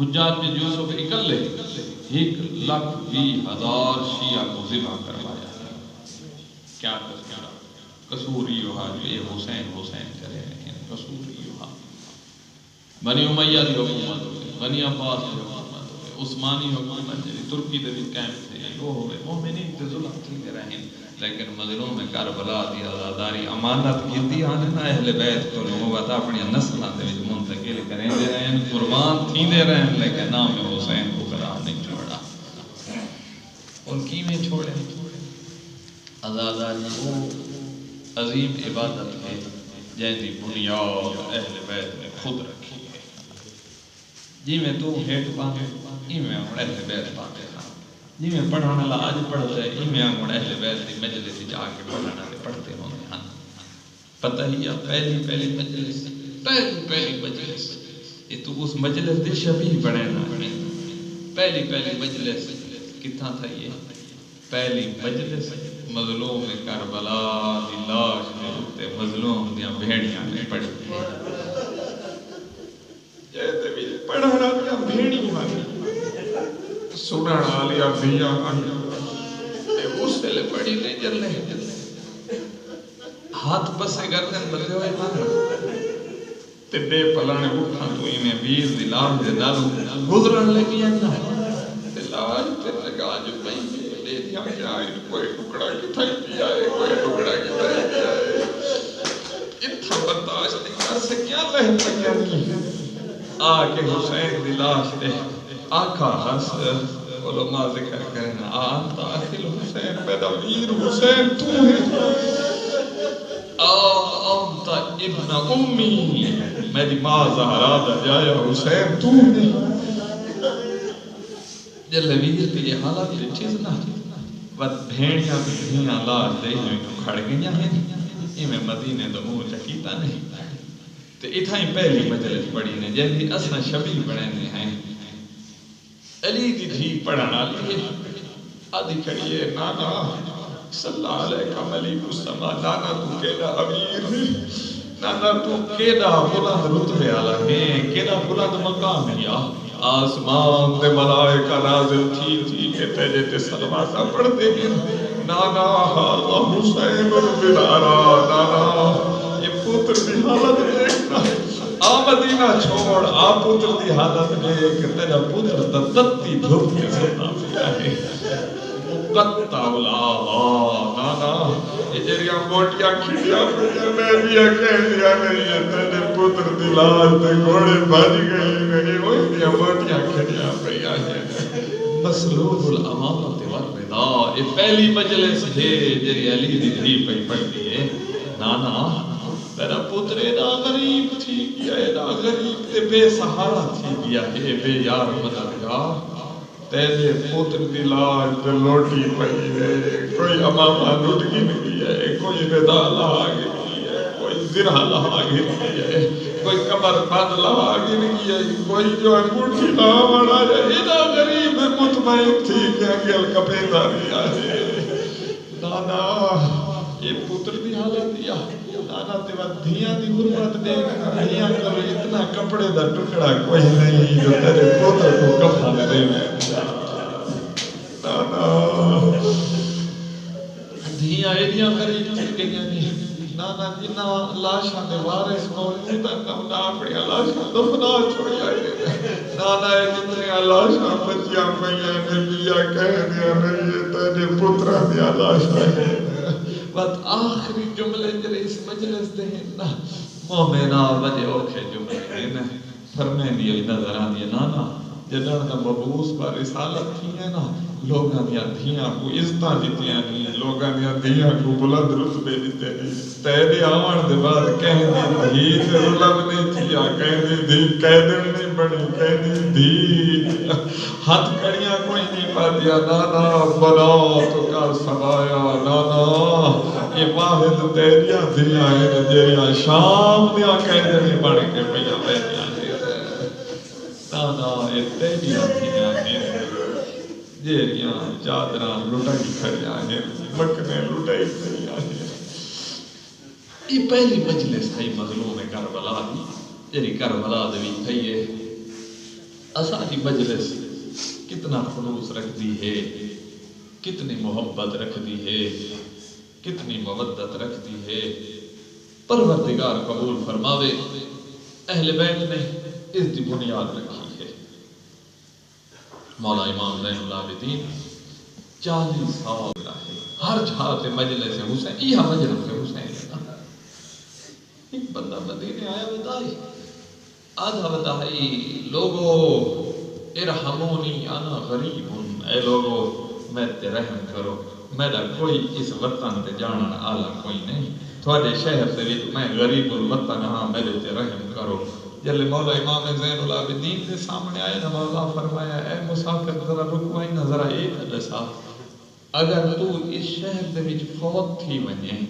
حجاج بن یوسف اکلے 1,20,000 شیعہ کو ذبح کروایا. کیا قصور یہ ہوا جو یہ حسین چلے رہے ہیں. قصور یہ ہوا بنی امیہ کی حکومت ہوئی، بنی عباس کی حکومت ہوئی، عثمانی حکومت ہوئی، ترکی دے بھی قائم تھے، وہ ہوئے مومنین تے ظلم تھے رہے ہیں. لیکن مظلوم میں کربلا دی آزاداری امانت کی آنے نا اہل بیت کو نبوت اپنی نسلوں دے وچ منتقل کریں دے رہے ہیں، قربان تھیندے رہے ہیں، لیکن نام حسین کو قرار نہیں چھوڑا. ان کی میں چھوڑے آزاداری وہ عظیم عبادت ہے جن کی بنیاد اہل بیت نے خود رکھی ہے. جی میں تو ہیٹ پانے ای میں اہل بیت پانے جی میں پڑھانا لا آج پڑھتا ہے ای میں اہل بیت کی مجلس جا کے پڑھانا پڑھتے ہونے ہیں. پتہ ہی ہے پہلی مجلس یہ تو اس مجلس دے شبیہ بڑھے نا. پہلی مجلس کتنا تھا یہ؟ پہلی مجلس مظلوم کربلا دی لاش دے اوتے مظلوم دیاں بھیڑیاں نے پڑھی. جیسے بھی پڑھنا دیاں بھیڑیاں سنن والی ابیاں اس ویلے پڑھی نہیں چلنے ہاتھ پسے گردن بدلے ہوئے مانگا تے بے پلانے اٹھاں تو میں ویر دی لاش دے نالوں گزرن لگی نا تے لاش تے لگا جو پئی دے دیا کیا کوئی ٹکڑا کتھائی پیا ہے کوئی ٹکڑا کتھائی پیا ہے. اتھا برداشت نہیں کر سکیا لہ پکیا نہیں آ کے حسین دی لاش دے آقا ہنس علماء ذکر کرنا آنت آخل حسین پیدا ویر حسین تو ہے آنت ابن امی میری ماں زہرا دا جایا حسین تو ہے. جلے ویر کی یہ حالات یہ چیز نہ وقت بھیڑیاں بھیڑیاں لاش دے جو کھڑ گئیاں ہیں یہ میں مدینے دمو چکیتا نہیں. تو اتھا ہی پہلی مجلس پڑھی نے جیسے اسنا شبیہ بڑھنے ہیں. علی دی دھی پڑھنا لیے آدھی کھڑیے نانا صلی اللہ علیہ ملیک السما نانا تو کیڑا امیر ہے نانا تو کیڑا بلند رتبے والا ہے کیڑا بلند مقام ہے. آسمان دے ملائکہ نازل تھی کہ تیرے تے صلوات پڑھتے ہیں نانا اللہ حسین بلارا نانا یہ پتر دی حالت دیکھنا آ مدینہ چھوڑ آ پتر دی حالت دیکھ تیرا پتر تتی دھوپ کے سنا پیا ہے مقطع اولا نانا یہ جریاں موٹیاں کھڑیاں پڑیاں میں بھی کہہ دیا نہیں ہے تیرے پتر دی لاش تے گھوڑے بھج گئی نہیں وہی دیا موٹیاں کھڑیاں پڑیاں ہیں. مسلوب الامامت والرضا یہ پہلی مجلس ہے جری علی دی دھی پہ پڑھتی ہے نانا تیرا پتر اینا غریب تھی گیا اینا غریب تے بے سہارا تھی گیا ہے بے یار مددگار تیرے پتر دی لاش تے لوٹی پئی ہے کوئی امامہ لٹ گئی ہے کوئی ردا لہا گئی ہے کوئی زرہ لہا گئی ہے کوئی کمر بند لہا گئی ہے کوئی جو انگوٹھی لہا بڑھا جائے اینا غریب مطمئن تھی کہ انگل کپیتا بھی آئے. نانا یہ پتر دی حالت دیا نانا تے وقت دھیاں دی غربت دیکھنا دھیاں کرو اتنا کپڑے دا ٹکڑا کوئی نہیں جو تیرے پتر کو کفن دے نانا دھیاں ایڈیاں غریب چل گئیاں نہیں نانا جنہ لاشاں دے وارث موجود ہیں نانا اپنی لاشاں دفنا چھوڑی آئے نانا جتنے لاشاں بچیاں پئیاں نے بیا کہہ دیا نہیں یہ تیرے پترا دیا لاشاں ہے. وقت آخری جملے جرے اس مجلس دے ہیں نا مومنہ وجہ اوکھے جملے ہیں فرمین دیئے نظر آنی نانا جدر دا مبعوث پر رسالت کی ہے نا لوگاں دیا دھیاں کو عزتاں دیتیاں نہیں لوگاں دیا دھیاں کو بلند رتبے دیتے نہیں تیرے آوان دے بعد کہنے دی دھی ظلم نہیں تھیا کہنے دی قیدن نہیں بڑی کہنے دی ہاتھ کڑیاں کوئی نہیں پا دیا نانا بنا تو کا سمایا نانا یہ واحد تیریاں دھیاں ہیں جیریاں شام دیا کہنے نہیں بڑھ کے پہیا بیٹیاں نانا یہ تیریاں دھیاں ہیں جیریاں چادران لٹائی کھڑیاں ہیں مکنے لٹائی کھڑیاں ہیں. یہ پہلی مجلس تھی مظلوم کربلا دی جیری کربلا دی تھی ہے اساں دی مجلس کتنا خلوص رکھتی ہے، کتنی محبت رکھتی ہے، کتنی مودت رکھتی ہے۔ پروردگار قبول فرماوے، اہل بیت نے اس کی بنیاد رکھی ہے۔ مولا امام زین العابدین 40 سال ہے ہر جہاں سے مجلس حسین، یہ مجلس حسین ہے۔ ایک بندہ مدینے آیا بتائی آدھا بتائی لوگو ارحمونی انا غریب، اے لوگو میں تے رحم کرو، میرا کوئی اس وطن تے جانن آلہ کوئی نہیں، تھوڑے شہر سے میں غریب الوطن ہاں، میرے تے رحم کرو۔ جلے مولا امام زین العابدین کے سامنے آئے نا، مولا فرمایا اے مسافر ذرا رکوائی نا، ذرا ایک دسا، اگر تو اس شہر دے وچ فوت تھی ونجے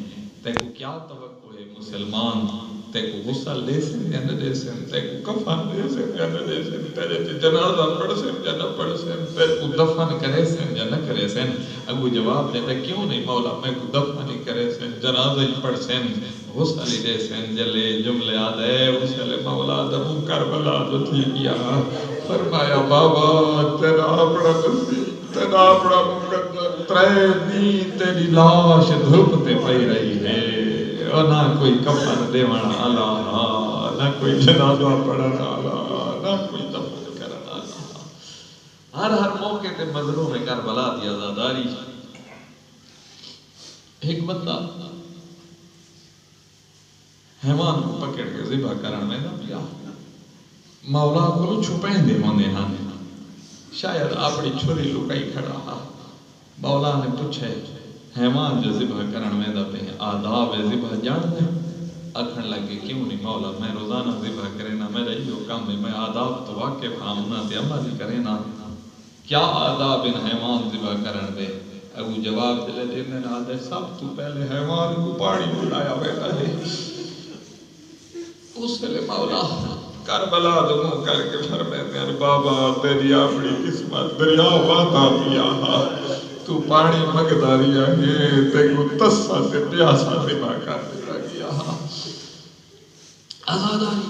تے کو کیا توقع ہے؟ مسلمان تے کو غسل دے سن یا نہ دے سن، تے کو کفن دے سن یا نہ دے سن، تیرے تے جنازہ پڑھ سن یا نہ پڑھ سن، تیرے کو دفن کرے سن یا نہ کرے سن؟ اگو جواب دیتا کیوں نہیں مولا، میں کو دفن ہی کرے سن، جنازہ ہی پڑھ سن، غسل ہی دے سن۔ جلے جملے آدھے غسل مولا دمو کربلا جو تھی کیا، فرمایا بابا تیرا اپنا نصیب، تیرا اپنا مقدر، 3 دن تیری لاش دھوپ تے پئی رہی ہے، اور نہ کوئی کفن دیوان آلہ، نہ کوئی جنازہ پڑھن آلہ، نہ کوئی دفن کرن آلہ۔ ہر موقع تے مظلوم کربلا دی عزاداری۔ ایک بندہ حیوان کو پکڑ کے ذبح کرن میں نہ پیا، مولا کو چھپیں دے ہوندے ہن، شاید اپنی چھری لکائی کھڑا ہا، مولا نے پوچھے حیوان جو ذبح کرن میں دا پہ آداب ذبح جان دے؟ اکھن لگے کیوں نہیں مولا، میں روزانہ ذبح کرے نا، میرا یہ کام ہے، میں آداب تو واقف ہاں، انہاں تے عمل ہی کرے نا، کیا آداب ان حیوان ذبح کرن دے؟ اگو جواب دلے دینے نا دے سب تو پہلے حیوان کو پانی بلایا بیٹا ہے، اس لئے مولا کربلا دموں کر کے فرمائے ہیں بابا تیری اپنی قسمت دریا واتا پیا، تو پانی مگداری ہے، تے کو تسا سے پیاسا ذبح کر دیتا گیا۔ آزاداری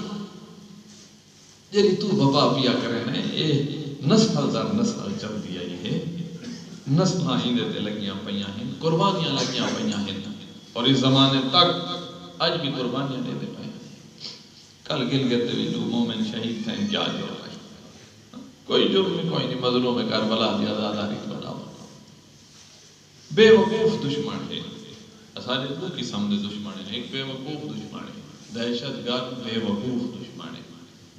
جیلی تو بابا پیا کرے نے، یہ نسل در نسل چل دیا ہے، نسلہ ہندے تے لگیاں پہیاں ہیں، قربانیاں لگیاں پہیاں ہیں، اور اس زمانے تک آج بھی قربانیاں دے دے پہیاں۔ کل گل گئے بھی جو مومن شہید تھے کیا جو ہے، کوئی جرم کوئی نہیں، مظلوم کربلا دی آزاداری بناو۔ بے وقوف دشمن ہے، اساجے دو قسم دے دشمن ہیں، ایک بے وقوف دشمن ہے، دہشت گرد بے وقوف دشمن ہے،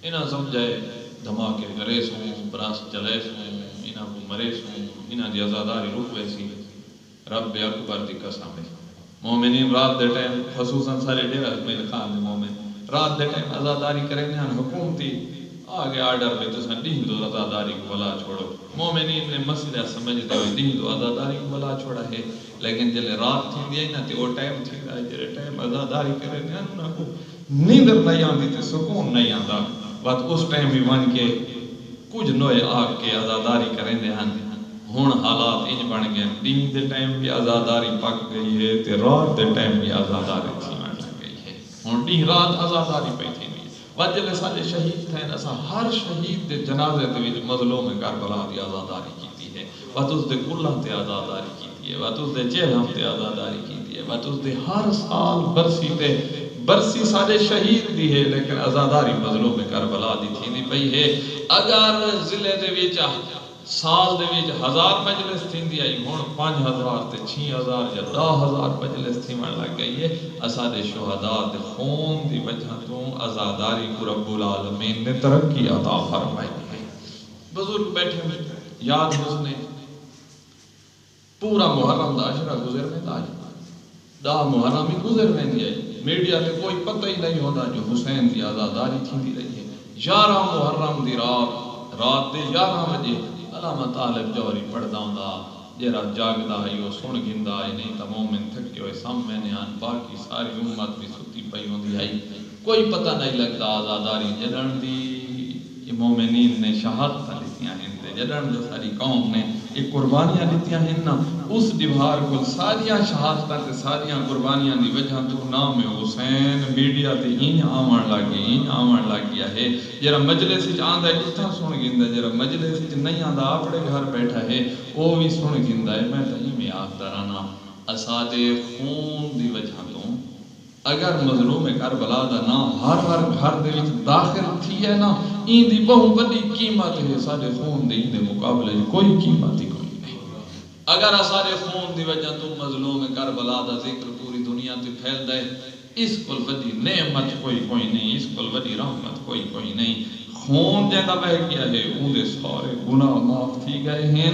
انہاں سمجھائے دھماکے کرے سوں، براس چلے سوں، انہاں کو مرے سوں، انہاں دی آزاداری رک ویسی، رب اکبر دی قسم ہے۔ مومنین رات دے ٹائم خصوصاً سارے ڈیرہ میں لکھان دے مومن رات دے ٹائم آزاداری کریں گے، حکومتی آگے آرڈر میں تو سن دین دو آزاداری کو بلا چھوڑو، مومنین نے مسئلہ سمجھتے ہوئے دین دو آزاداری کو بلا چھوڑا ہے، لیکن جلے رات تھی دیا نا تے وہ ٹائم تھی دا جلے ٹائم آزاداری کریں گے انہوں کو نیندر نہیں آندی تے سکون نہیں آندہ، بات اس ٹائم بھی بن کے کچھ نوے آگ کے آزاداری کریں دے ہن، ہون حالات انج بن گئے، دین دے ٹائم بھی آزاداری پک گئی ہے تے رات دے ٹائم بھی آزاداری تھی ہون ڈی رات آزاداری پہ تھی نہیں۔ وجلے سارے شہید تھے ایسا ہر شہید دے جنازے دے وچ مظلوم کربلا دی آزاداری کیتی ہے، وقت اس دے کلہ تے آزاداری کیتی ہے، وقت اس دے جیلہم تے آزاداری کیتی ہے، وقت اس دے ہر سال برسی سارے شہید دی ہے، لیکن آزاداری مظلوم کربلا دی تھی نہیں پئی ہے۔ اگر ضلع دے وچ سال دے وچ 1000 مجلس تھی دی آئی، ہون 5000 تے 6000 یا 10000 مجلس تھی من لگ گئی ہے۔ اسادے شہداء دے خون دی وجہ تو آزاداری کو رب العالمین نے ترقی عطا فرمائی ہے۔ بزرگ بیٹھے ہوئے یاد حسنے پورا محرم دا عشرہ گزر میں دا محرم ہی گزر میں دی آئی، میڈیا تے کوئی پتہ ہی نہیں ہوتا جو حسین دی آزاداری تھی دی رہی ہے۔ 11 محرم دی رات دے 11 بجے علامہ طالب جوہری پڑھدا ہوندا، جیڑا جاگدا ہے وہ سن گندا ہے، نہیں تا مومن تھکے ہوئے سامنے نے آن، باقی ساری امت بھی ستی پئی ہوندی ہے، کوئی پتہ نہیں لگتا آزاداری جڑن دی مومنین نے شہادت لکھیاں ہیں، جڑن جو ساری قوم نے یہ قربانیاں دیتیاں ہیں نا اس دیوار کو ساریاں شہادتاں تے ساریاں قربانیاں دی وجہ تو نام حسین میڈیا تے آوان لگ گیا ہے جرا مجلس وچ آندا ہے کتھا سن گیندا جرا مجلس وچ نہیں آندا اپنے گھر بیٹھا ہے وہ بھی سن گیندا ہے میں تہیں میں آخدا رہنا اساڈے خون دی وجہ تو اگر مظلوم کربلا دا نام ہر گھر دے وچ داخل تھی ہے نا این دی بہت بڑی قیمت ہے ساڈے خون دے مقابلے کوئی قیمت ہی کوئی نہیں اگر سارے خون دی وجہ تو مظلوم کربلا دا ذکر پوری دنیا تے پھیلدا ہے اس کول وڈی نعمت کوئی نہیں اس کول وڈی رحمت کوئی نہیں خون جیندہ بہ گیا ہے اون دے سارے گناہ معاف تھی گئے ہیں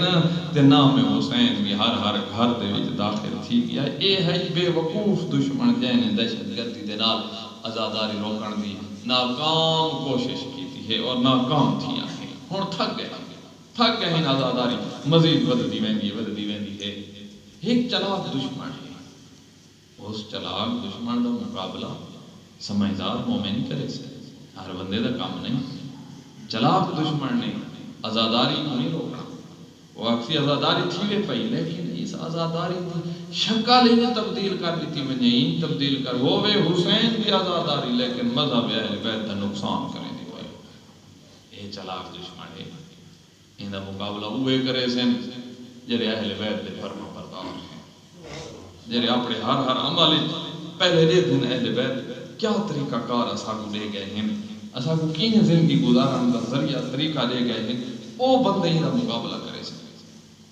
تے نام حسین بھی ہر گھر دے وچ داخل تھی گیا اے ہے بے وقوف دشمن جن دہشت گردی دے نال آزاداری روکن دی ناکام کوشش کی ہے اور ناکام تھی ہیں ہن تھک گئے ہیں آزاداری مزید ودتی ویندی ہے ایک چلاک دشمن ہے اس چلاک دشمن دا مقابلہ سمجھدار مومن کرے سے ہر بندے دا کام نہیں چلاک دشمن نے آزاداری کو نہیں روکنا وہ اکثر آزاداری تھی وے پئی لیکن اس آزاداری کی شکل ہی تبدیل کر دیتی منین تبدیل کر ہووے حسین کی آزاداری لیکن مذہب اہل بیت دا نقصان کریں دی پئی یہ چلاک دشمن ہے ان دا مقابلہ ہوئے کرے سن جڑے اہل بیت دے فرما بردار ہیں جڑے اپنے ہر عمل پہلے دے دن اہل بیت کیا طریقہ کار اساں کو دے گئے ہیں اساں کو کینے زندگی گزارن دا ذریعہ طریقہ دے گئے ہیں او بندے ہی دا مقابلہ کرے سن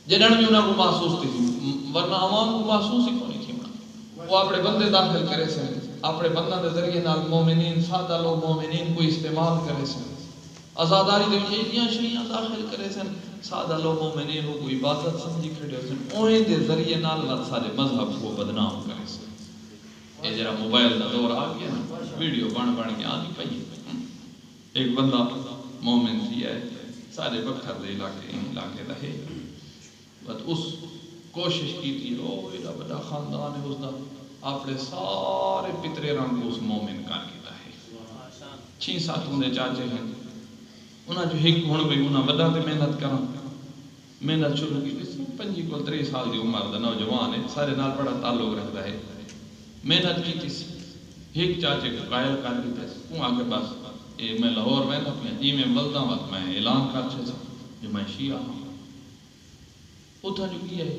جنہاں بھی انہاں کو محسوس تھی ورنہ عوام کو محسوس ہی نہیں تھی وہ اپنے بندے داخل کرے سن اپنے بندہ دے ذریعے نال مومنین سادہ لوگ مومنین کو استعمال کرے سن آزاداری دے وچ شیاں داخل کرے سن سادہ لوگ مومنین کو عبادت سمجھی کھڑے سن اوہیں دے ذریعے نال سارے مذہب کو بدنام کرے سن اے جڑا موبائل دا دور آ گیا نا ویڈیو بن کے آنی پئی ایک بندہ مومن تھی ہے سارے بکھر دے علاقے دا ہے بس اس کوشش کی تھی او ایڈا بڑا خاندان ہے اس دا اپنے سارے پترے رنگ اس مومن کر کے ہے 6-7 ہوندے چاچے ہیں انہاں جو ایک ہن بھی انہاں وڈا تے محنت شروع کی 25 سال دی عمر دا نوجوان ہے سارے نال بڑا تعلق رکھدا ہے محنت کی تھی ایک چاچے کو قائل کر دیتا ہے آگے بس اے میں لاہور ویندا پیا جی میں ملدا وقت میں اعلان کر چھے جو میں شیعہ ہوں اتھا جو کی ہے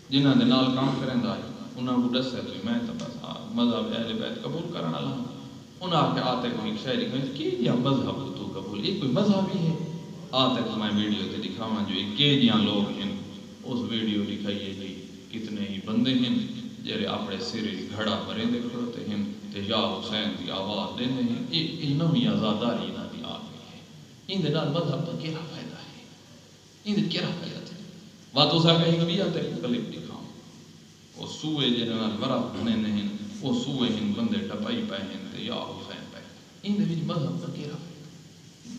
جنہاں دے نال کام کریندا ہے انہاں کو دسے تو میں تو بس مذہب اہل بیت قبول کرن والا ہوں انہاں کے آتے کوئی شہری کہ یہ مذہب تو قبول یہ کوئی مذہب ہی ہے آتے کو میں ویڈیو تے دکھاواں جو کہ جیاں لوگ ہیں اس ویڈیو دکھائیے جی کتنے ہی بندے ہیں جڑے اپنے سر گھڑا بھرے دے کھڑوتے ہیں تے یا حسین دی آواز دیندے ہیں یہ نویں آزاداری انہاں دی آ گئی ہے ان دے نال مذہب دا کیا فائدہ ہے ان دے کیا فائدہ ہے باتوں سا کہیں بھی آتے کلپ دکھاؤں وہ سوئے جنہاں نال برا بنے نہیں وہ سوئے ہیں بندے ٹپائی پائے ہیں تے یا حسین پائے ان دے وچ مذہب دا کیا فائدہ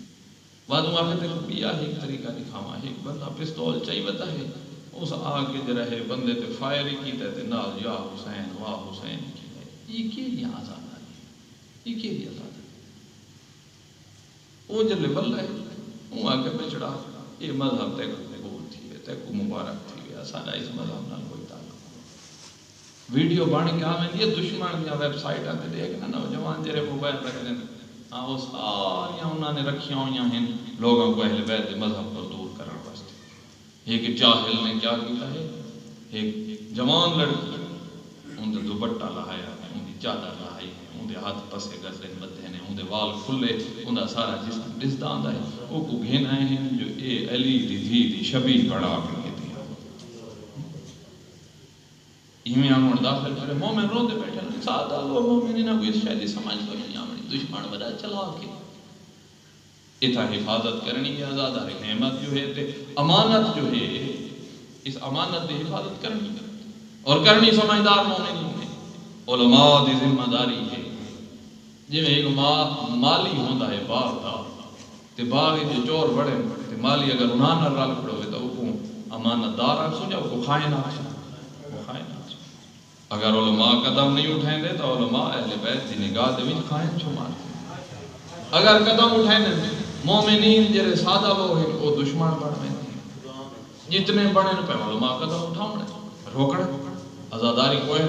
باتوں آگے تے بھی ایک طریقہ دکھاواں ایک بندہ پستول چاہی بتا ہے اس آگے جو رہے بندے تے فائر ہی کیتے تے نال یا حسین واہ حسین کی یہ کی لیے آزاداری یہ کی لیے آزاداری وہ جو لیول ہے وہ آگے پہ چڑھا یہ مذہب تے کو قبول تھی ہے تے کو مبارک تھی ہے سارا اس مذہب نال کوئی تعلق ویڈیو بن کے آمیں یہ دشمن یا ویب سائٹ آتے دیکھنا نوجوان جرے موبائل رکھ دیں وہ ساریاں انہوں نے رکھیاں ہوئی ہیں لوگوں کو اہل بیت مذہب پر دور کرنے واسطے ایک جاہل نے کیا کیا ہے ایک جوان لڑکی ان دے دوپٹہ لہایا ان دی چادر لہائی ہے ان دے ہاتھ پسے گزرے بدھے نے ان دے وال کھلے ان دا سارا جسم دستاند ہے وہ کو گھن آئے ہیں جو اے علی دی دھی دی شبیہ بڑا کے دیا ایویں آمون داخل کرے مومن رو دے بیٹھے سادہ لوگ مومن نہ کوئی شاید سمجھ تو نہیں آمنی دشمن بڑا چلا کے اتھا حفاظت کرنی ہے آزاداری نعمت جو ہے تے امانت جو ہے اس امانت دی حفاظت کرنی اور کرنی سمجھدار مومن ہونے علماء دی ذمہ داری ہے جی میں ایک مالی ہوندہ ہے باغ دا تے باغ جو چور بڑے تے مالی اگر انہاں نہ رل پڑو ہے تو وہ امانت دار آ سو جا وہ خائن آ اگر علماء قدم نہیں اٹھائیں دے تو علماء اہل بیت دی نگاہ دے وچ خائن چھمار اگر قدم اٹھائیں دے مومنین جڑے سادہ لوگ ہیں وہ دشمن بن ویندے جتنے بڑے نو پہ علماء قدم اٹھاؤں روکنا ازاداری کوئی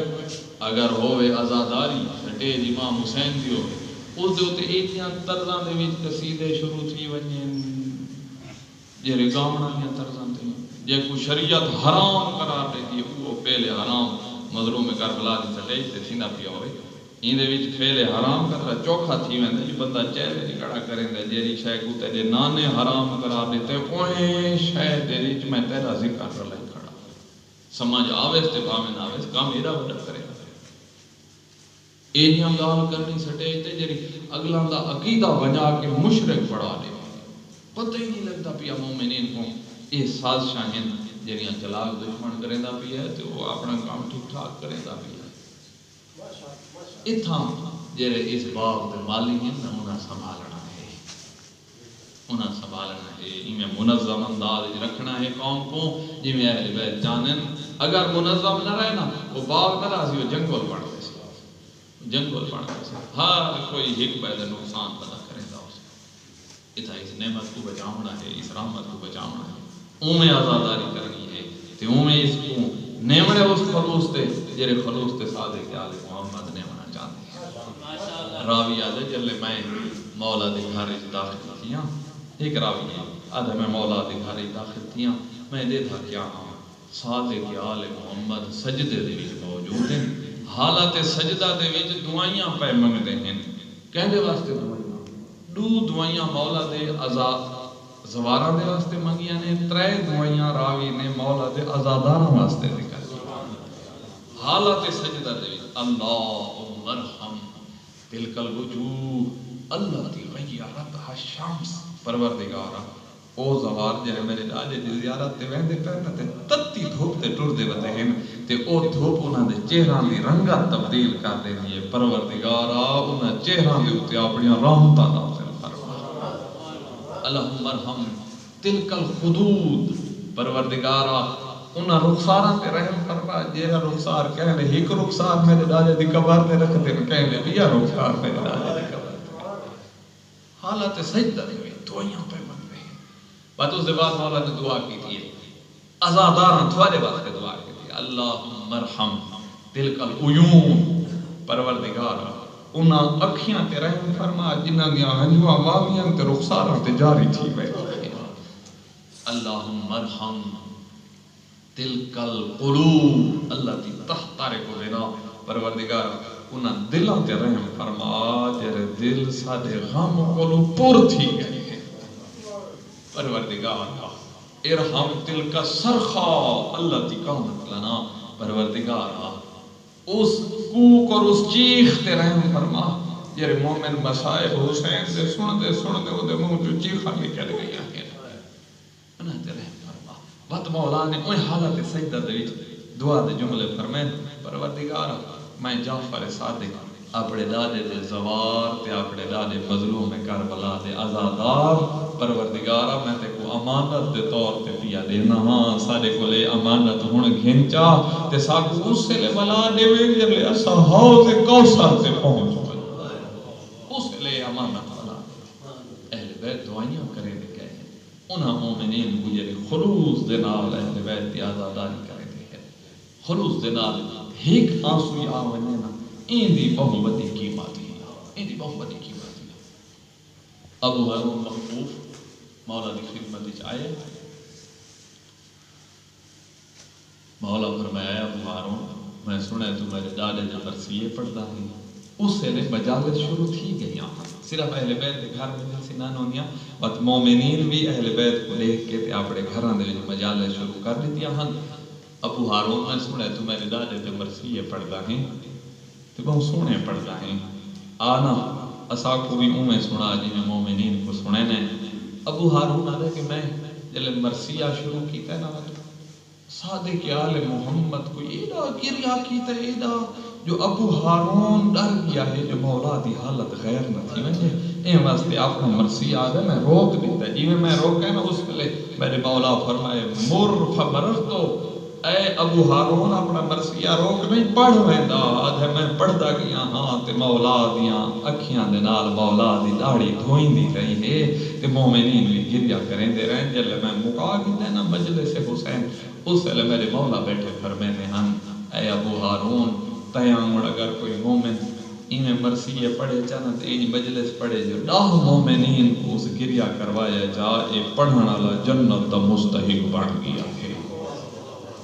اگر ہوئے ازاداری سٹیج امام حسین دی ہوئے اس دے ہوتے ایتیاں طرزاں دے وچ قصیدے شروع تھی ونجیں جہرے گامنا دیاں طرزاں دے جے کو شریعت حرام قرار دے دی وہ پہلے حرام مظلوم کربلا دی سٹیج تے تھیندا پیا ہوئے این دے وچ پہلے حرام کرا چوکھا تھی ویندا جی بندہ چہرے نہیں کھڑا کریندا جیڑی شے کو تے نانے حرام قرار دیتے اوے شے دے وچ میں تیرا ذکر کر لے کھڑا سمجھ آوے تے بھاویں نہ آوے کام ایڈا وڈا کرے ایجاں گال کرنی سٹیج تے جڑی اگلا دا عقیدہ بنا کے مشرک بڑھا دے پتہ ہی نہیں لگتا پیا مومنین کو یہ سازشاں ہیں جڑیاں چلاک دشمن کریندا پیا تے وہ اپنا کام ٹھیک ٹھاک کریندا پیا اتھاں جڑے اس باغ دے مالی ہیں انہاں سنبھالنا ہے انہاں سنبھالنا ہے ایویں منظم انداز رکھنا ہے قوم کو جی میں اہل بیت جانن اگر منظم نہ رہے نا وہ باغ نہ راضی ہو جنگل بن گئے جنگل بن گئے ہر کوئی ایک بیت نقصان پیدا کرے گا اس اتھا اس نعمت کو بچاؤنا ہے اس رحمت کو بچاؤنا ہے اومیں آزاداری کرنی ہے تے اومیں اس کو نیمڑے اس خلوص تے جڑے خلوص تے صادق آل محمد نیمنا چاہتے ہیں راوی آدھے جلے میں مولا دے گھر داخل تھیاں ایک راوی ہے آدھے میں مولا دے گھر داخل تھیاں میں دے تھا کیا ہاں صادق آل محمد سجدے دے وچ موجود ہیں حالت سجدہ دے وچ دعائیاں پہ منگتے ہیں کہندے واسطے دعائیاں دعائیاں مولا دے آزاد زوارہ دے واسطے منگیاں نے 3 دعائیاں راوی نے مولا دے آزاداراں واسطے ذکر کیا حالت سجدہ دے وچ اللہم ارحم تلک الوجوہ التی غیرتها الشمس پروردگارا او زوار جڑے میرے راجے دی زیارت تے ویندے پہنا تے تتی دھوپ تے ٹر دے وتے ہیں تے او دھوپ انہاں دے چہراں دی رنگت تبدیل کر دیندی ہے پروردگارا انہاں چہراں دے اوتے اپنی رحمتاں نازل فرما اللہم ارحم تلک الخدود پروردگارا انہاں رخساراں تے رحم فرما جیڑا رخسار کہنے ایک رخسار میرے راجے دی قبر تے رکھ دے کہنے بیا رخسار میرے راجے دی قبر حالت سجدہ دے دعائیاں پہ بات اس بعد مولا نے دعا کی تھی ازاداراں تھوڑے واسطے دعا کی تھی اللہم ارحم تلک العیون پروردگارا انہاں اکھیاں تے رحم فرما جنہاں دیاں ہنجواں واویاں تے رخساراں تے جاری تھی وے اللہم ارحم تلک القلوب التی تحترق بنا پروردگارا انہاں دلاں تے رحم فرما جڑے دل ساڈے غم کولوں پر تھی گئے پروردگارا ارحم تلک سرخا التی کانت لنا پروردگارا اس کوک اور اس چیخ تے رحم فرما جڑے مومن مصائب حسین دے سن دے او دے منہ جو چیخاں نکل گئیاں ہیں انہاں تے رحم فرما وقت مولا نے اوہ حالت سجدہ دے وچ دعا دے جملے فرمائے پروردگارا میں جعفر صادق اپنے دادے دے زوار تے اپنے دادے مظلوم کربلا دے آزادار پروردگارا میں تے کو امانت دے طور تے پیا دینا ہاں سارے کو لے امانت ہن گھنچا تے ساکو اس سے لے بلا دے وے لے اسا حوض کوثر تے پہنچ اس لے امانت بلا اہل بیت دعائیاں کرے دے گئے انہاں مومنین کو یہ خلوص دے نال اہل بیت دی آزاداری کرے دے ہیں خلوص دے نال ایک آنسو یا آونے نا این دی بہت بڑی قیمت ہے این دی بہت بڑی قیمت ہے ابو ہارون مخفوف مولا دی خدمت وچ آئے مولا فرمایا ابو ہارون میں سنا ہے تو میرے دادے جو مرثیے پڑھتا ہے اس سے نے مجالس شروع تھی گئی صرف اہل بیت کے گھر میں سنان ہونیاں بات مومنین بھی اہل بیت کو دیکھ کے تے اپنے گھراں دے وچ مجالس شروع کر دیتیاں ہن ابو ہارون میں سنا ہے تو میرے دادے تے مرثیے پڑھتا ہے تو بہت سونے پڑھتا ہے آنا اسا کو بھی اومیں سنا جی میں مومنین کو سنے نے ابو ہارون آدھے کہ میں جلے مرثیہ شروع کیتا ہے نا صادق آل محمد کو ایڈا گریا کیتا ہے ایڈا جو ابو ہارون ڈر گیا ہے جو مولا دی حالت غیر نہ تھی ونجے اے واسطے اپنا مرثیہ آدھے میں روک دیتا ہے جی میں روکے نا اس لئے میرے مولا فرمائے مر فمررتو اے ابو ہارون اپنا مرثیہ روک نہیں پڑھ ویندا آدھے میں پڑھدا گیا ہاں تے مولا دیاں اکھیاں دے نال مولا دی داڑھی دھوئندی رہی ہے تے مومنین بھی گریا کریندے رہن جلے میں مکا گئے نا مجلس حسین اس ویلے میرے مولا بیٹھے فرمیندے ہن اے ابو ہارون تیامڑ اگر کوئی مومن انہیں مرثیے پڑھے چاہنا تے انہیں مجلس پڑھے جو 10 مومنین کو اس گریا کروایا جا اے پڑھن والا جنت دا مستحق بن گیا ہے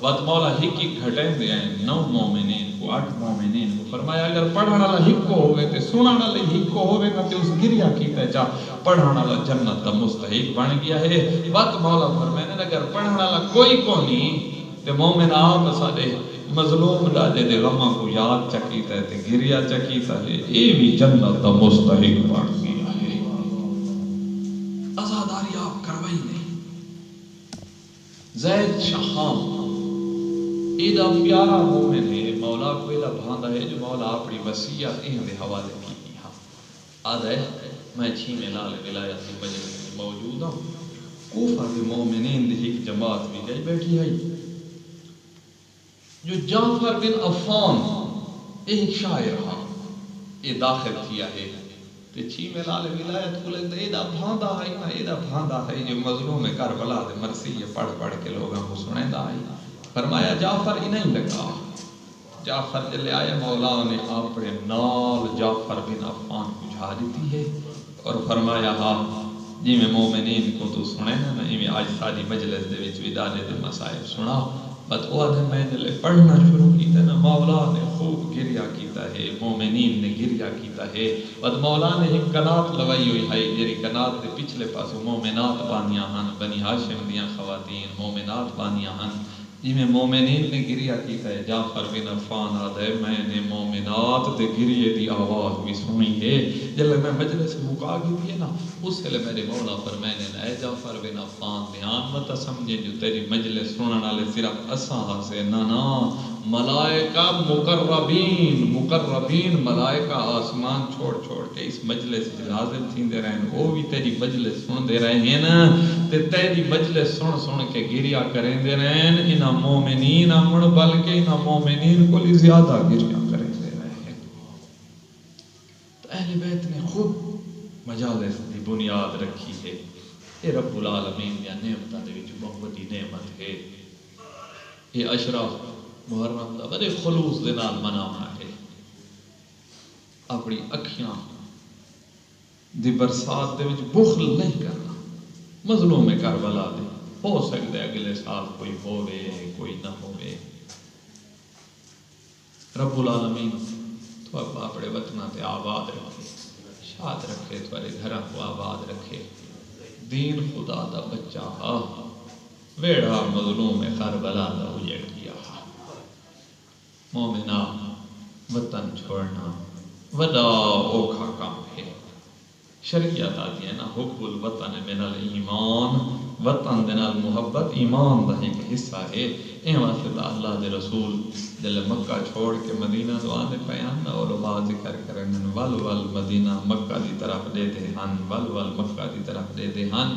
وقت مولا ہکی گھٹیں دے ہیں 9 مومنین کو 8 مومنین کو فرمایا اگر پڑھن والا ہکو ہوئے تے سنن والا ہکو ہوئے نا تے اس گریا کیتا جا پڑھن والا جنت دا مستحق بن گیا ہے وقت مولا فرمایا اگر پڑھن والا کوئی کو نہیں تے مومن آپ سارے مظلوم ڈاجے دے غمہ کو یاد چکیتا ہے تے گریا چکیتا ہے اے بھی جنت دا مستحق بن گیا ہے عزاداری آپ کروائی نہیں زید شہام ایدہ پیارا مومن ہے مولا کو ایدہ بھاندہ ہے جو مولا اپنی وسیعت ان دے حوالے کی ہاں آدھا ہے میں 6 میں لال ولایت کی مجلس میں موجود ہوں کوفہ کے مومنین دے ایک جماعت بھی گئی بیٹھی ہے جو جعفر بن عفان ایک شاعر ہاں یہ داخل کیا ہے تے 6 میں لال ولایت کو لگتا ہے ایدہ بھاندہ ہے نا ایدہ بھاندہ ہے جو مظلوم کربلا دے مرثیے پڑھ کے لوگوں کو سنیں دا ہے فرمایا جعفر ہی نہیں لگا جعفر جلے آئے مولا نے اپنے نال جعفر بن عفان کو جھا دیتی ہے اور فرمایا ہاں جی میں مومنین کو تو سنے نا میں آج ساری مجلس دے وچ ودانے دے مسائب سنا بس وہ آدھے میں جلے پڑھنا شروع کیتا نا مولا نے خوب گریا کیتا ہے مومنین نے گریا کیتا ہے بس مولا نے ایک کنات لوائی ہوئی ہے جیری کنات دے پچھلے پاسوں مومنات بانیاں ہن بنی ہاشم دیاں خواتین مومنات بانیاں ہن جی میں مومنین نے گریا کیتا ہے جعفر بن عفان آدھے میں نے مومنات دے گریے دی آواز بھی سنی ہے جلے میں مجلس مکا گئی تھی نا اس سے لے میرے مولا پر میں نے اے جعفر بن عفان دھیان مت سمجھے جو تیری مجلس سنن والے صرف اساں سے نا ملائکہ مقربین ملائکہ آسمان چھوڑ کے اس مجلس نازل تھیندے رہن وہ بھی تیری مجلس سن دے رہے ہیں نا تے تیری مجلس سن کے گریا کریں دے رہن انہاں مومنین امن بلکہ انہاں مومنین کو لی زیادہ گریا کریں دے رہے ہیں تو اہل بیت نے خوب مجالس دی بنیاد رکھی ہے اے رب العالمین یا نعمتہ دے وچ بہت بڑی نعمت ہے یہ عشرہ محرم دا بڑے خلوص دے نال منانا ہے اپنی اکھیاں دی برسات دے وچ بخل نہیں کرنا مظلوم کربلا دے ہو سکتا ہے اگلے سال کوئی ہوئے کوئی نہ ہوئے رب العالمین تو اب اپنے وطنہ تے آباد رکھے شاد رکھے تھوڑے گھرہ کو آباد رکھے دین خدا دا بچہ ہاں ویڑا مظلوم کربلا دا اجڑ گیا مومنہ وطن چھوڑنا ودا اوکھا کام ہے شریعت آتی ہے نا حب الوطن من الایمان وطن دنال محبت ایمان دا ایک حصہ ہے این واسطہ اللہ دے رسول جلے مکہ چھوڑ کے مدینہ دعانے پیان نا علماء ذکر کرن ول مدینہ مکہ دی طرف دے دے ہن ول مکہ دی طرف دے دے ہن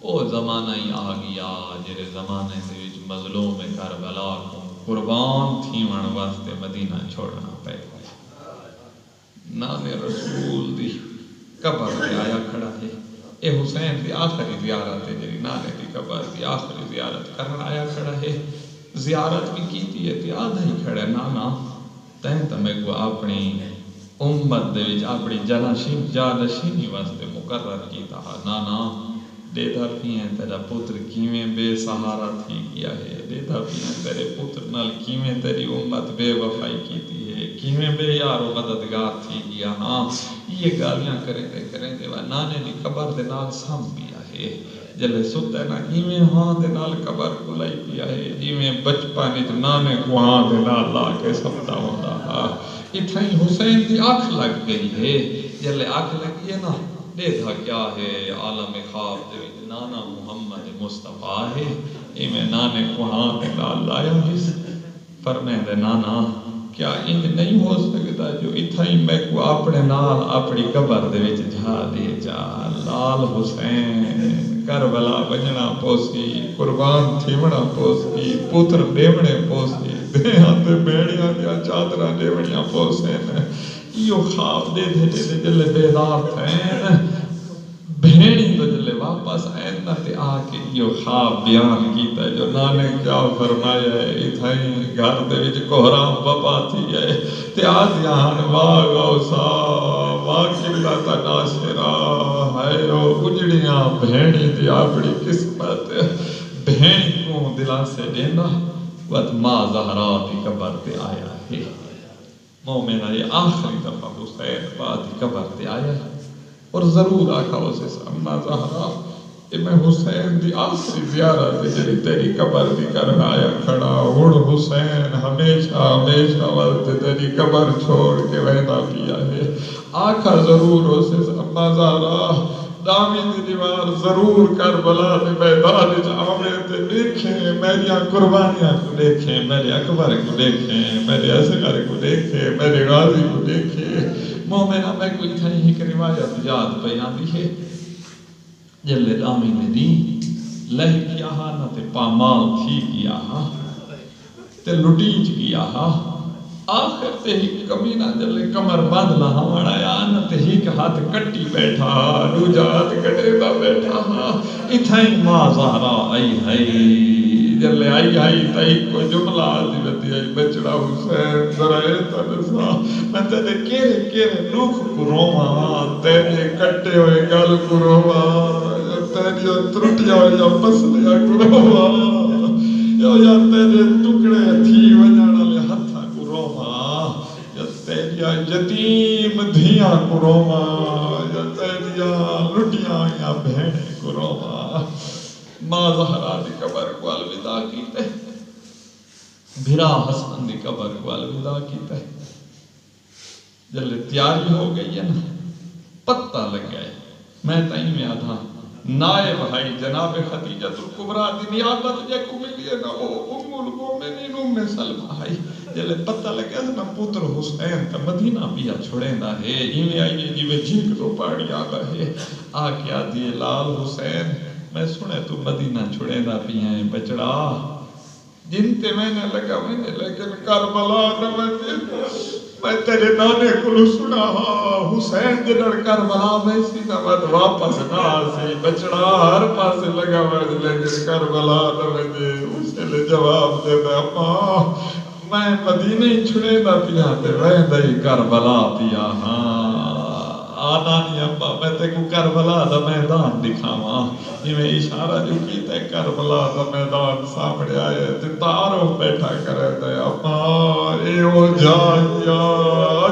او زمانہ ہی آ گیا جرے زمانے دے وچ مظلوم کربلا کو قربان تھیون واسطے مدینہ چھوڑنا پے نام رسول دی قبر پہ آیا کھڑا ہے اے حسین دی آخری زیارت ہے جری نانے دی قبر دی آخری زیارت کرنا آیا کھڑا ہے زیارت بھی کیتی ہے تے آدھا ہی کھڑا ہے نانا تین تمہیں کو اپنی امت دے وچ اپنی جانشینی واسطے مقرر کیتا ہے نانا دیدھا پیئیں تیرا پتر کیویں بے سہارا تھی گیا ہے دیدھا پیئیں تیرے پتر نال کیویں تیری امت بے وفائی کیتی ہے کیویں بے یار و مددگار تھی گیا ہاں یہ گالیاں کریں دے نانے دی قبر دے نال سام پیا ہے جلے ستے نا ایویں ہاں دے نال قبر کو لائی پیا ہے ایویں بچپانی جو نانے کو ہاں دے نال لا کے سمتا ہوتا ہاں اتھائی حسین دی آنکھ لگ گئی ہے جلے آنکھ لگی ہے نا دیکھا کیا ہے عالم خواب دے نانا محمد مصطفیٰ ہے ایویں نانے کو ہاں دے نال لایا جس فرمائے دے نانا کیا انج نہیں ہو سکتا جو اتھائی میں کو اپنے نال اپنی قبر دے وچ جھا دے جا لال حسین کربلا بجنا پوسی قربان تھیونا پوسی پتر ڈیونے پوسی دیہاں تے بیڑیاں دیا چادراں ڈیوڑیاں پوسین یہ خواب دے جلے بیدار تھین بھیڑی تو جلے واپس آئین تے آکے یہ خواب بیان کیتا ہے جو نانے کیا فرمایا ہے اتھائیں گھر دے وچ کوہرام بپا تھی ہے تے آج یہاں واہ غوثا واہ قبلہ ناصرہ ہے او اجڑیاں بھیڑی دی اپنی قسمت بھیڑی کو دلا سے دینا وقت ماں زہرا دی قبر تے آیا ہے مومنہ یہ آخری دفعہ حسین بعد قبر تے آیا ہے اور ضرور آکھا اسے سامنا زہرا کہ میں حسین دی آخری زیارت جلی تیری قبر دی کر آیا کھڑا اڑ حسین ہمیشہ وقت تیری قبر چھوڑ کے ویدہ پیا ہے آکھا ضرور اسے سامنا زہرا دامی دی دیوار ضرور کربلا دے میدان جامعے تے دیکھیں میریاں قربانیاں کو دیکھیں میرے اکبر کو دیکھیں میرے اصغر کو دیکھیں میرے غازی کو دیکھیں مومنہ میں کوئی تھا ہی کہ روایت یاد بیان دی ہے جلے دامی نے دی لہ کیا ہا نہ تے پامال تھی کیا ہا تے لٹیج کیا ہا آخر تے ہی کمینہ جلے کمر باندھ لہا وڑا یا نہ تے ہی کہ ہاتھ کٹی بیٹھا دوجا ہاتھ کٹے دا بیٹھا اتھائیں ماں زہرا آئی ہائی جلے آئی تائی کو جملہ آدھی بتی آئی بچڑا حسین ذرائے تنسا میں تیرے کیرے لوکھ کو روما تیرے کٹے ہوئے گل کو روما تیرے ترٹیا ہوئے پسلیا کو روما یا تیرے ٹکڑے تھی وجانا لے ہتھا کو روما یا تیریا یتیم دھیاں کو روما یا تیریا لٹیاں یا بہنے کو روما ماں زہرا دی قبر کو الوداع کیتے بھرا حسن دی قبر کو الوداع کیتے جلے تیاری ہو گئی ہے نا پتہ لگ گئے میں تائیں میں آدھا نائب بھائی جناب خدیجۃ الکبریٰ دی نیابت جے کو ملی ہے نا وہ ام المومنین سلمہ ہے جلے پتہ لگیا نا پتر حسین تا مدینہ پیا چھوڑیں دا ہے ایویں آئیے جیوے جھنک تو پاڑی آگا ہے آکے آدھی لال حسین میں سنے تو مدینہ چھوڑیں دا پیا ہے بچڑا جن تے میں نے لگا لیکن کربلا نہ میں تیرے نانے کو سنا حسین جنر کربلا ویسی نہ مت واپس نہ آسی بچڑا ہر پاسے لگا لیکن کربلا نہ مجھے اسے لے جواب دے دے اما میں مدینہ ہی چھڑے دا پیا تے ویندہ ہی کربلا پیا آنا نہیں ابا میں تے کو کربلا دا میدان دکھاواں یہ میں اشارہ جو کیتا ہے کربلا دا میدان سامنے آئے تے تاروں بیٹھا کرے تے اما اے او جائیا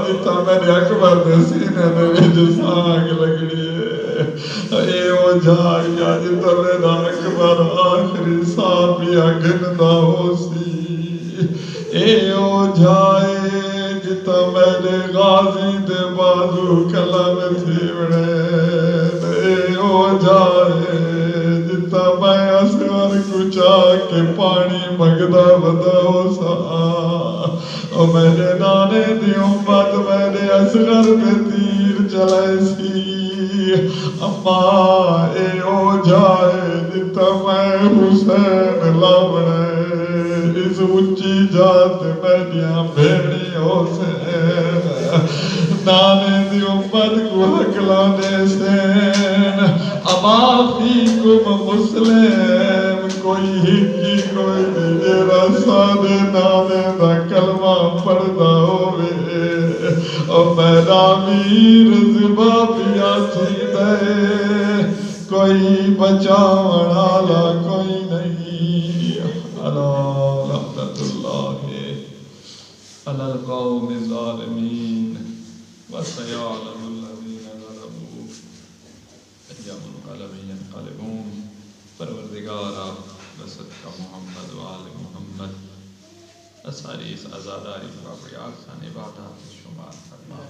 جتا میرے اکبر دے سینے دے وچ سانگ لگڑی ہے اے او جائیا جتا میرا اکبر آخری سا پیا گندا ہو سی اے او جائے جتا میرے غازی دے بازو کلم تھیوڑے اے او جائے جتا میں اصغر کچا کے پانی مگدہ بدا ہو سا او میرے نانے دی امت میرے اصغر دے تیر چلائے سی اما اے او جائے جتا میں حسین لابڑے اس اچھی جات میڈیاں بھیڑی ہو سے نانے دی امت کو حق لانے سے اما فیکم مسلم کوئی ہکی کوئی میرا سادے نانے دا کلمہ پڑھدا ہوئے اور میرا میر زبا پیا تھی دے کوئی بچاون والا کوئی نہیں رحمت اللہ علی القوم الظالمین وسیعلم الذین ظلموا ای منقلب ینقلبون پروردگارا بصدق محمد و آل محمد اساری اس عزاداری کو اپنی آسان عبادات شمار فرما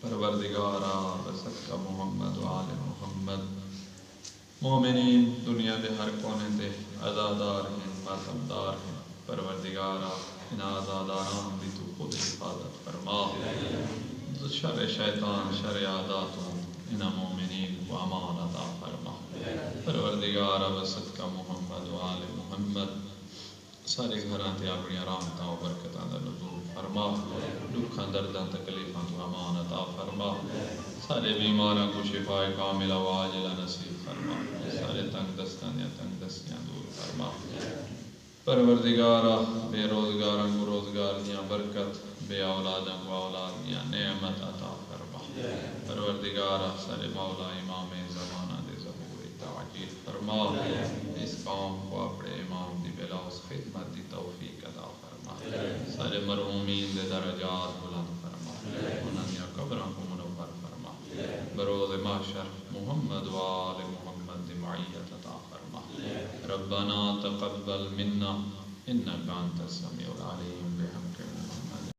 پروردگارا بصدق محمد و آل محمد مومنین دنیا دے ہر کونے دے عزادار ہیں ماتمدار ہیں پروردگارا ان عزاداران بھی تو خود حفاظت فرما شر شیطان شر عاداتوں ان مومنین کو امان عطا فرما پروردگار وسط کا محمد و آل محمد سارے گھراں تے اپنی رحمتاں و برکتاں دا نزول فرما، دکھاں درداں تکلیفاں تو امان عطا فرما، سارے بیماراں کو شفاء کاملہ و عاجلہ نصیب فرما، سارے تنگ دستاں یا تنگ دستیاں دور فرما۔ پروردگارہ بے روزگاراں کو روزگار دیاں برکت، بے اولاداں کو اولاد دیاں نعمت عطا فرما۔ پروردگارہ سارے مولا امام زمانہ دے ظہور تعجیل فرما، اس قوم کو اپنے امام دی بلاس خدمت دی توفیق عطا فرما، سارے مرحومین دے درجات بلند فرما، انہاں دیاں قبراں کو منور فرما، بروز محشر محمد و آل محمد دی معیت عطا فرما۔ ربنا تقبل منا انک انت السمیع العلیم بحق